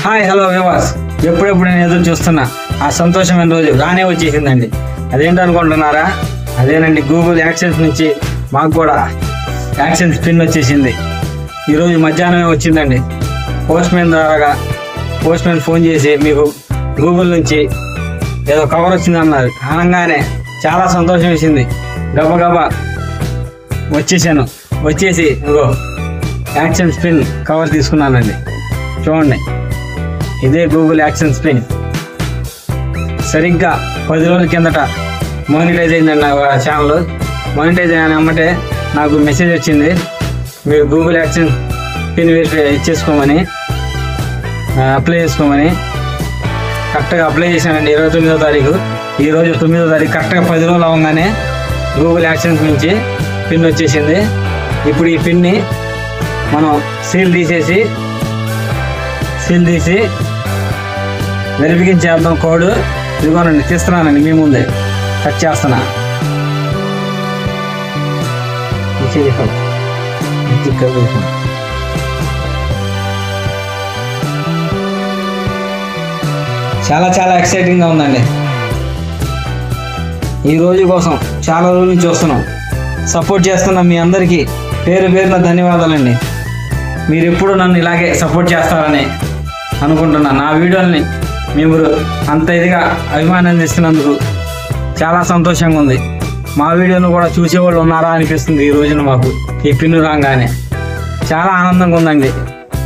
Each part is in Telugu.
హాయ్ హలో వ్యూవర్స్, ఎప్పుడెప్పుడు నేను ఎదురు చూస్తున్నా ఆ సంతోషమైన రోజు రానే వచ్చేసిందండి. అదేంటనుకుంటున్నారా? అదేనండి, గూగుల్ యాడ్సెన్స్ నుంచి మాకు కూడా యాడ్సెన్స్ పిన్ వచ్చేసింది. ఈరోజు మధ్యాహ్నమే వచ్చిందండి. పోస్ట్ మ్యాన్ ఫోన్ చేసి మీకు గూగుల్ నుంచి ఏదో కవర్ వచ్చిందన్నారు. అనగానే చాలా సంతోషం వేసింది. గబగబా వచ్చేసి ఇగో యాడ్సెన్స్ పిన్ కవర్ తీసుకున్నానండి. చూడండి, ఇదే గూగుల్ యాడ్సెన్స్ పిన్. సరిగ్గా 10 రోజుల కిందట మానిటైజ్ అయిందండి నా ఛానల్. మానిటైజ్ అయిన అమ్మటే నాకు మెసేజ్ వచ్చింది, మీరు గూగుల్ యాడ్సెన్స్ పిన్ ఇచ్చేసుకోమని, అప్లై చేసుకోమని. కరెక్ట్గా అప్లై చేశానండి 29వ తారీఖు. ఈరోజు 9వ తారీఖు, కరెక్ట్గా 10 రోజులు అవ్వగానే గూగుల్ యాడ్సెన్స్ నుంచి పిన్ వచ్చేసింది. ఇప్పుడు ఈ పిన్ని మనం సీల్ తీసి వెరిఫికేషన్ చేద్దాం. కోడ్ ఇదిగోనండి, తీస్తున్నానండి, మీ ముందే కట్ చేస్తున్నా. చాలా ఎక్సైటింగ్గా ఉందండి. ఈ రోజు కోసం చాలా రోజుల నుంచి చూస్తున్నాం. సపోర్ట్ చేస్తున్న మీ అందరికీ పేరున ధన్యవాదాలండి. మీరు ఎప్పుడు నన్ను ఇలాగే సపోర్ట్ చేస్తారని అనుకుంటున్నాను. నా వీడియోని మీరు అంత ఇదిగా అభిమానందిస్తున్నందుకు చాలా సంతోషంగా ఉంది. మా వీడియోను కూడా చూసేవాళ్ళు ఉన్నారా అనిపిస్తుంది ఈ రోజున మాకు. ఈ పిన్ను రాగానే చాలా ఆనందంగా ఉందండి.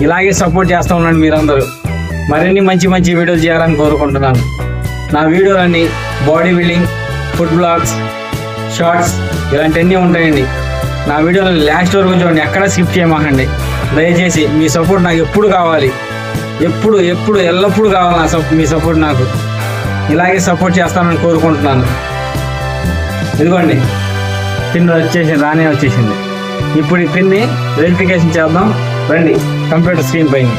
ఇలాగే సపోర్ట్ చేస్తూ ఉండండి మీరందరూ. మరిన్ని మంచి వీడియోలు చేయాలని కోరుకుంటున్నాను. నా వీడియోలన్నీ body building, food blogs, shorts ఇలాంటివన్నీ ఉంటాయండి. నా వీడియోలు లాస్ట్ వరకు చూడండి, ఎక్కడ స్కిప్ చేయమాకండి దయచేసి. మీ సపోర్ట్ నాకు ఎప్పుడు కావాలి, ఎల్లప్పుడూ కావాలి మీ సపోర్ట్ నాకు. ఇలాగే సపోర్ట్ చేస్తానని కోరుకుంటున్నాను. ఇదిగోండి, పిన్ రానే వచ్చేసింది. ఇప్పుడు ఈ పిన్ని వెరిఫికేషన్ చేద్దాం రండి కంప్యూటర్ స్క్రీన్ పైన.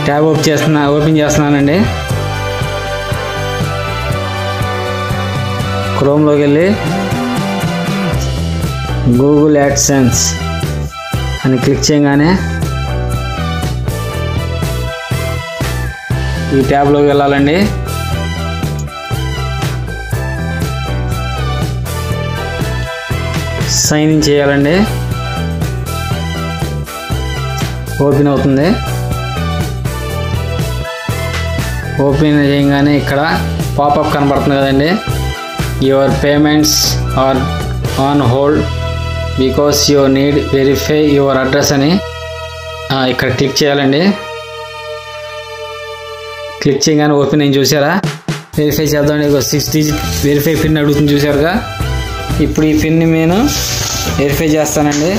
ట్యాబ్ ఓపెన్ చేస్తున్నానండి. క్రోమ్లోకి వెళ్ళి గూగుల్ యాడ్సెన్స్ అని క్లిక్ చేయగానే ఈ ట్యాబ్లోకి వెళ్ళాలండి. సైన్ ఇన్ చేయాలండి. ఓపెన్ అవుతుంది. ఓపెన్ చేయగానే ఇక్కడ పాపప్ కనబడుతుంది కదండి, your payments are on hold because you need verify your address అని ఇక్కడ క్లిక్ చేయాలండి. క్లిక్ చేయగానే ఓపెన్ అయింది. చూసారా? వెరిఫై చేద్దామండి. 6 డిజిట్ వెరిఫై పిన్ అడుగుతుంది, చూసారుగా. ఇప్పుడు ఈ పిన్ని నేను వెరిఫై చేస్తానండి.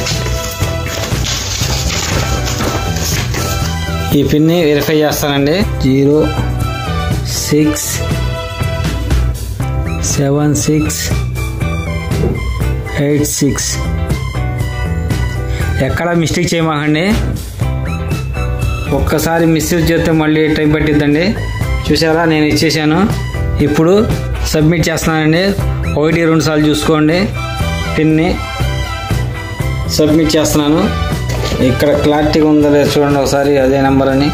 ఈ పిన్ని వెరిఫై చేస్తానండి. 067686. ఎక్కడ మిస్టేక్ చేయమాకండి. ఒక్కసారి మిస్టేక్ చేస్తే మళ్ళీ టైం పట్టిద్దండి. చూసారా? నేను ఇచ్చేసాను. ఇప్పుడు సబ్మిట్ చేస్తున్నానండి. 1-2 సార్లు చూసుకోండి. పిన్ని సబ్మిట్ చేస్తున్నాను. ఇక్కడ క్లారిటీగా ఉందో లేదు చూడండి ఒకసారి. అదే నెంబర్ అని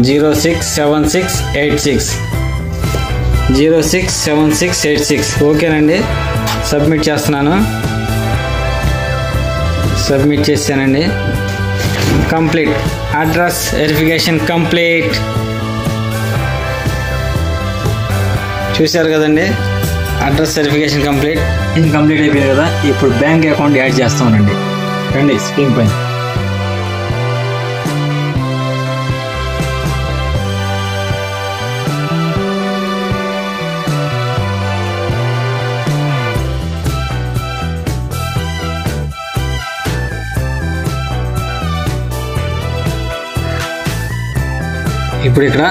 067686. ఓకేనండి, సబ్మిట్ చేస్తున్నాను. సబ్మిట్ చేశానండి. Complete address verification complete. చూశారు కదండి, అడ్రస్ వెరిఫికేషన్ కంప్లీట్ అయిపోయింది కదా. ఇప్పుడు బ్యాంక్ అకౌంట్ యాడ్ చేస్తామండి. రండి స్క్రీన్ పైన. ఇప్పుడు ఇక్కడ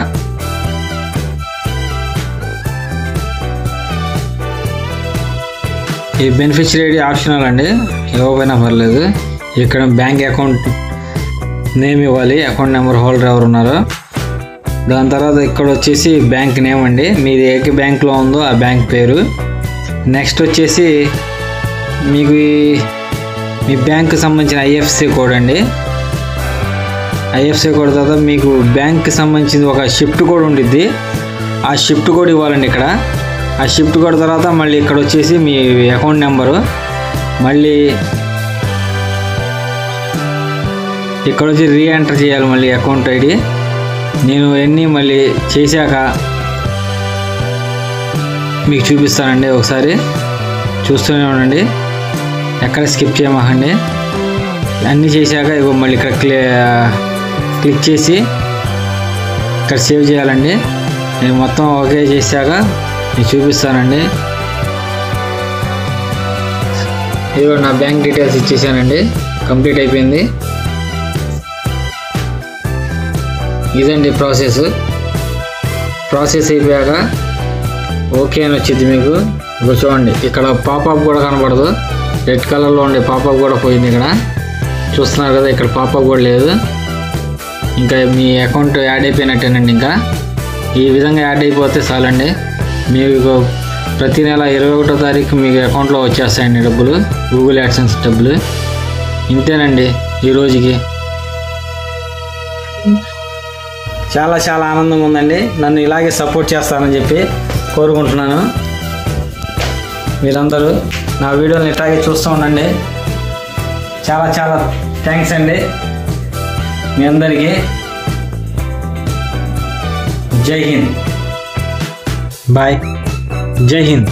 ఈ బెనిఫిషియరీ ఐడి ఆప్షనల్ అండి, ఇవ్వకపోయినా పర్లేదు. ఇక్కడ బ్యాంక్ అకౌంట్ నేమ్ ఇవ్వాలి, అకౌంట్ నెంబర్, హోల్డర్ ఎవరు ఉన్నారో దాని తర్వాత ఇక్కడ వచ్చేసి బ్యాంక్ నేమ్ అండి, మీది ఏ బ్యాంక్లో ఉందో ఆ బ్యాంక్ పేరు. నెక్స్ట్ వచ్చేసి మీకు మీ బ్యాంక్కి సంబంధించిన ఐఎఫ్ఎస్సి కోడ్ అండి. ఐఎఫ్ఎస్సి కోడ్ తర్వాత మీకు బ్యాంక్కి సంబంధించిన ఒక షిఫ్ట్ కోడ్ ఉండిద్ది, ఆ షిఫ్ట్ కోడ్ ఇవ్వాలండి ఇక్కడ. ఆ షిఫ్ట్ కోడ్ తర్వాత మళ్ళీ ఇక్కడ వచ్చేసి మీ అకౌంట్ నెంబరు, మళ్ళీ ఇక్కడ వచ్చి రీఎంటర్ చేయాలి మళ్ళీ అకౌంట్ ఐడి. నేను ఎన్ని మళ్ళీ చేశాక మీకు చూపిస్తానండి, ఒకసారి చూస్తూనే ఉండండి, ఎక్కడ స్కిప్ చేయమాకండి. అన్నీ చేశాక ఇగో మళ్ళీ ఇక్కడ క్లిక్ చేసి ఇక్కడ సేవ్ చేయాలండి. నేను మొత్తం ఓకే చేశాక మీకు చూపిస్తానండి. ఇదిగో నా బ్యాంక్ డీటెయిల్స్ ఇచ్చేసానండి, కంప్లీట్ అయిపోయింది. ఇదండి ప్రాసెస్ అయిపోయాక ఓకే అని వచ్చింది మీకు. ఇప్పుడు చూడండి ఇక్కడ పాపప్ కూడా కనబడదు, రెడ్ కలర్లో ఉండే పాపప్ కూడా పోయింది. ఇక్కడ చూస్తున్నారు కదా, ఇక్కడ పాపప్ కూడా లేదు. ఇంకా మీ అకౌంట్ యాడ్ అయిపోయినట్టేనండి. ఇంకా ఈ విధంగా యాడ్ అయిపోతే చాలండి, మీకు ప్రతి నెల 21వ తారీఖు మీకు అకౌంట్లో వచ్చేస్తాయండి డబ్బులు, గూగుల్ యాడ్సెన్స్ డబ్బులు. ఇంతేనండి ఈ రోజుకి. చాలా చాలా ఆనందంగా ఉందండి, నన్ను ఇలాగే సపోర్ట్ చేస్తారని చెప్పి కోరుకుంటున్నాను. మీరందరూ నా వీడియోని ఇట్లాగే చూస్తూ ఉండండి. చాలా చాలా థ్యాంక్స్ అండి మీ అందరికీ. జై హింద్, బాయ్, జై హింద్.